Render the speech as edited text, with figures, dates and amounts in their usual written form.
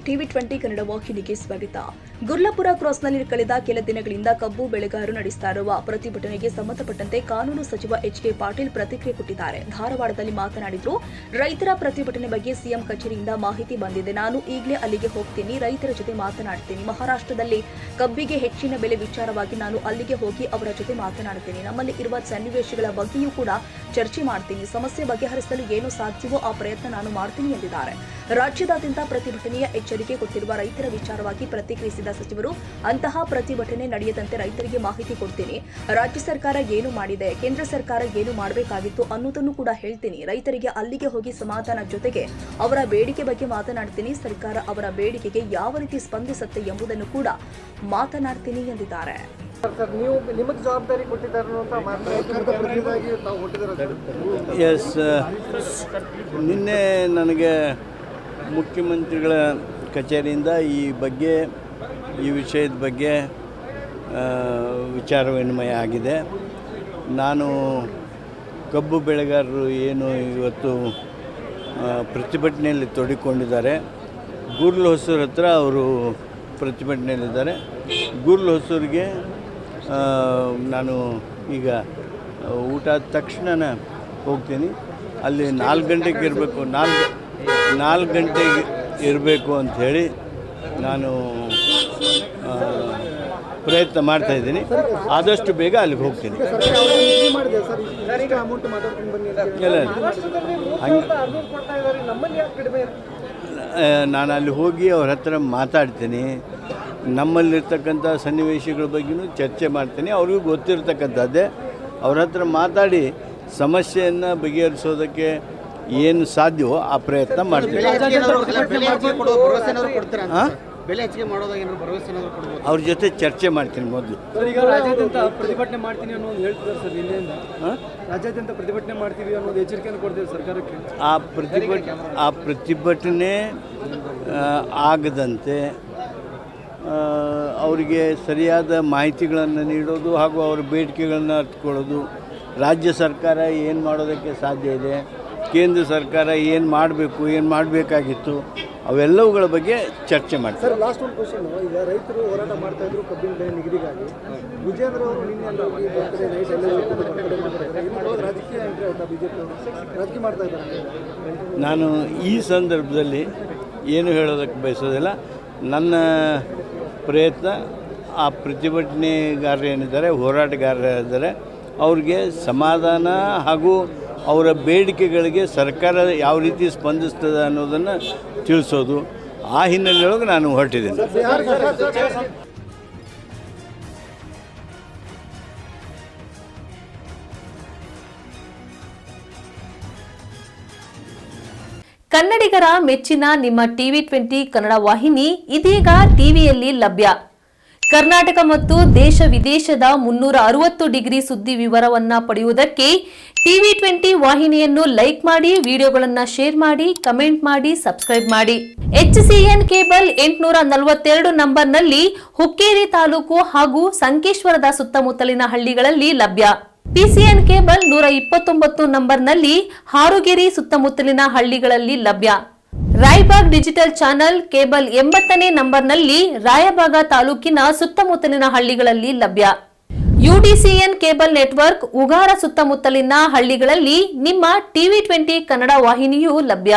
TV20 Kannada ವಾಹಿನಿಗೆ ಸ್ವಾಗತ. ಗುರ್ಲಾಪುರ ಕ್ರಾಸ್ನಲ್ಲಿ ಕಳೆದ ಕೆಲ ದಿನಗಳಿಂದ ಕಬ್ಬು ಬೆಳೆಗಾರರು ನಡೆಸ್ತಾ ಇರುವ ಪ್ರತಿಭಟನೆಗೆ ಸಂಬಂಧಪಟ್ಟಂತೆ ಕಾನೂನು ಸಚಿವ ಎಚ್.ಕೆ. ಪಾಟೀಲ್ ಪ್ರತಿಕ್ರಿಯೆ ಕೊಟ್ಟಿದ್ದಾರೆ. ಧಾರವಾಡದಲ್ಲಿ ಮಾತನಾಡಿದ್ರು, ರೈತರ ಪ್ರತಿಭಟನೆ ಬಗ್ಗೆ ಸಿಎಂ ಕಚೇರಿಯಿಂದ ಮಾಹಿತಿ ಬಂದಿದೆ. ನಾನು ಈಗಲೇ ಅಲ್ಲಿಗೆ ಹೋಗ್ತೀನಿ, ರೈತರ ಜೊತೆ ಮಾತನಾಡ್ತೀನಿ. ಮಹಾರಾಷ್ಟ್ರದಲ್ಲಿ ಕಬ್ಬಿಗೆ ಹೆಚ್ಚಿನ ಬೆಲೆ ವಿಚಾರವಾಗಿ ನಾನು ಅಲ್ಲಿಗೆ ಹೋಗಿ ಅವರ ಜೊತೆ ಮಾತನಾಡ್ತೀನಿ. ನಮ್ಮಲ್ಲಿ ಇರುವ ಸನ್ನಿವೇಶಗಳ ಬಗ್ಗೆಯೂ ಕೂಡ ಚರ್ಚೆ ಮಾಡ್ತೀನಿ. ಸಮಸ್ಯೆ ಬಗೆಹರಿಸಲು ಏನು ಸಾಧ್ಯವೋ ಆ ಪ್ರಯತ್ನ ನಾನು ಮಾಡ್ತೀನಿ ಎಂದಿದ್ದಾರೆ. ರಾಜ್ಯದಾದ್ಯಂತ ಪ್ರತಿಭಟನೆಯ ಎಚ್ಚರಿಕೆ ಕೊಟ್ಟಿರುವ ರೈತರ ವಿಚಾರವಾಗಿ ಪ್ರತಿಕ್ರಿಯಿಸಿದ ಸಚಿವರು, ಅಂತಹ ಪ್ರತಿಭಟನೆ ನಡೆಯದಂತೆ ರೈತರಿಗೆ ಮಾಹಿತಿ ಕೊಡ್ತೀನಿ. ರಾಜ್ಯ ಸರ್ಕಾರ ಏನು ಮಾಡಿದೆ, ಕೇಂದ್ರ ಸರ್ಕಾರ ಏನು ಮಾಡಬೇಕಾಗಿತ್ತು ಅನ್ನೋದನ್ನು ಕೂಡ ಹೇಳ್ತೀನಿ. ರೈತರಿಗೆ ಅಲ್ಲಿಗೆ ಹೋಗಿ ಸಮಾಧಾನ ಜೊತೆಗೆ ಅವರ ಬೇಡಿಕೆ ಬಗ್ಗೆ ಮಾತನಾಡ್ತೀನಿ. ಸರ್ಕಾರ ಅವರ ಬೇಡಿಕೆಗೆ ಯಾವ ರೀತಿ ಸ್ಪಂದಿಸುತ್ತೆ ಎಂಬುದನ್ನು ಕೂಡ ಮಾತನಾಡ್ತೀನಿ ಎಂದಿದ್ದಾರೆ. ಎಸ್, ನಿನ್ನೆ ನನಗೆ ಮುಖ್ಯಮಂತ್ರಿಗಳ ಕಚೇರಿಯಿಂದ ಈ ವಿಷಯದ ಬಗ್ಗೆ ವಿಚಾರ ವಿನಿಮಯ ಆಗಿದೆ. ನಾನು ಕಬ್ಬು ಬೆಳೆಗಾರರು ಏನು ಇವತ್ತು ಪ್ರತಿಭಟನೆಯಲ್ಲಿ ತೊಡಗಿಕೊಂಡಿದ್ದಾರೆ, ಗೂರ್ಲ್ ಹೊಸೂರು ಹತ್ರ ಅವರು ಪ್ರತಿಭಟನೆಯಲ್ಲಿದ್ದಾರೆ. ಗೂರ್ಲ್ ಹೊಸೂರಿಗೆ ನಾನು ಈಗ ಊಟ ಆದ ತಕ್ಷಣ ಹೋಗ್ತೀನಿ. ಅಲ್ಲಿ 4 ಗಂಟೆಗೆ ಇರಬೇಕು, 4 ಗಂಟೆಗೆ ಇರಬೇಕು ಅಂಥೇಳಿ ನಾನು ಪ್ರಯತ್ನ ಮಾಡ್ತಾಯಿದ್ದೀನಿ. ಆದಷ್ಟು ಬೇಗ ಅಲ್ಲಿಗೆ ಹೋಗ್ತೀನಿ. ನಾನು ಅಲ್ಲಿ ಹೋಗಿ ಅವ್ರ ಹತ್ರ ಮಾತಾಡ್ತೀನಿ. ನಮ್ಮಲ್ಲಿರ್ತಕ್ಕಂಥ ಸನ್ನಿವೇಶಗಳ ಬಗ್ಗೆಯೂ ಚರ್ಚೆ ಮಾಡ್ತೀನಿ. ಅವ್ರಿಗೂ ಗೊತ್ತಿರ್ತಕ್ಕಂಥದ್ದೇ. ಅವ್ರ ಹತ್ರ ಮಾತಾಡಿ ಸಮಸ್ಯೆಯನ್ನು ಬಗೆಹರಿಸೋದಕ್ಕೆ ಏನು ಸಾಧ್ಯವೋ ಆ ಪ್ರಯತ್ನ ಮಾಡ್ತೀನಿ. ಅವ್ರ ಜೊತೆ ಚರ್ಚೆ ಮಾಡ್ತೀನಿ ಮೊದಲು. ಪ್ರತಿಭಟನೆ ಮಾಡ್ತೀನಿ ಅನ್ನೋದು ಹೇಳ್ತಿದ್ದಾರೆ ಸರ್. ನಿನ್ನೆಯಿಂದ ರಾಜ್ಯಾದ್ಯಂತ ಪ್ರತಿಭಟನೆ ಮಾಡ್ತೀವಿ ಅನ್ನೋದು ಎಚ್ಚರಿಕೆಯನ್ನು ಕೊಡ್ತೀವಿ ಸರ್ಕಾರಕ್ಕೆ. ಆ ಪ್ರತಿಭಟನೆ ಆಗದಂತೆ ಅವರಿಗೆ ಸರಿಯಾದ ಮಾಹಿತಿಗಳನ್ನು ನೀಡೋದು ಹಾಗೂ ಅವರ ಬೇಡಿಕೆಗಳನ್ನು ಅರ್ಥಕೊಳ್ಳೋದು, ರಾಜ್ಯ ಸರ್ಕಾರ ಏನು ಮಾಡೋದಕ್ಕೆ ಸಾಧ್ಯ ಇದೆ, ಕೇಂದ್ರ ಸರ್ಕಾರ ಏನು ಮಾಡಬೇಕು, ಏನು ಮಾಡಬೇಕಾಗಿತ್ತು, ಅವೆಲ್ಲವುಗಳ ಬಗ್ಗೆ ಚರ್ಚೆ ಮಾಡ್ತಾರೆ. ಸರ್, ಲಾಸ್ಟ್ ಒಂದು ಕ್ವಶನ್. ಈಗ ರೈತರು ಹೋರಾಟ ಮಾಡ್ತಾ ಇದ್ರು ಕಬ್ಬಿನ ಬೆಲೆ ನಿಗದಿಗಾಗಿ. ವಿಜೇಂದ್ರ ಅವರು ನಿನ್ನೆ ರಾಜಕೀಯ ರಾಜಕೀಯ ಮಾಡ್ತಾ ಇದ್ದಾರೆ. ನಾನು ಈ ಸಂದರ್ಭದಲ್ಲಿ ಏನು ಹೇಳೋದಕ್ಕೆ ಬಯಸೋದಿಲ್ಲ. ನನ್ನ ಪ್ರಯತ್ನ ಆ ಪ್ರತಿಭಟನೆಗಾರರು ಏನಿದ್ದಾರೆ, ಹೋರಾಟಗಾರರಿದ್ದಾರೆ, ಅವ್ರಿಗೆ ಸಮಾಧಾನ ಹಾಗೂ ಅವರ ಬೇಡಿಕೆಗಳಿಗೆ ಸರ್ಕಾರ ಯಾವ ರೀತಿ ಸ್ಪಂದಿಸ್ತದೆ ಅನ್ನೋದನ್ನು ತಿಳಿಸೋದು. ಆ ಹಿನ್ನೆಲೆಯೊಳಗೆ ನಾನು ಹೊರಟಿದ್ದೀನಿ. ಕನ್ನಡಿಗರ ಮೆಚ್ಚಿನ ನಿಮ್ಮ TV20 ಕನ್ನಡ ವಾಹಿನಿ ಇದೀಗ ಟಿವಿಯಲ್ಲಿ ಲಭ್ಯ. ಕರ್ನಾಟಕ ಮತ್ತು ದೇಶ ವಿದೇಶದ 360 ಡಿಗ್ರಿ ಸುದ್ದಿ ವಿವರವನ್ನ ಪಡೆಯುವುದಕ್ಕೆ TV20 ವಾಹಿನಿಯನ್ನು ಲೈಕ್ ಮಾಡಿ, ವಿಡಿಯೋಗಳನ್ನು ಶೇರ್ ಮಾಡಿ, ಕಮೆಂಟ್ ಮಾಡಿ, ಸಬ್ಸ್ಕ್ರೈಬ್ ಮಾಡಿ. HCN ಕೇಬಲ್ 842 ನಂಬರ್ನಲ್ಲಿ ಹುಕ್ಕೇರಿ ತಾಲೂಕು ಹಾಗೂ ಸಂಕೇಶ್ವರದ ಸುತ್ತಮುತ್ತಲಿನ ಹಳ್ಳಿಗಳಲ್ಲಿ ಲಭ್ಯ. PCN ಕೇಬಲ್ 129 ನಂಬರ್ನಲ್ಲಿ ಹಾರುಗೆರೆ ಸುತ್ತಮುತ್ತಲಿನ ಹಳ್ಳಿಗಳಲ್ಲಿ ಲಭ್ಯ. ರಾಯಬಾಗ್ ಡಿಜಿಟಲ್ ಚಾನೆಲ್ ಕೇಬಲ್ 80ನೇ ನಂಬರ್ನಲ್ಲಿ ರಾಯಬಾಗ ತಾಲೂಕಿನ ಸುತ್ತಮುತ್ತಲಿನ ಹಳ್ಳಿಗಳಲ್ಲಿ ಲಭ್ಯ. UDCN ಕೇಬಲ್ ನೆಟ್ವರ್ಕ್ ಉಗಾರ ಸುತ್ತಮುತ್ತಲಿನ ಹಳ್ಳಿಗಳಲ್ಲಿ ನಿಮ್ಮ TV20 ಕನ್ನಡ ವಾಹಿನಿಯೂ ಲಭ್ಯ.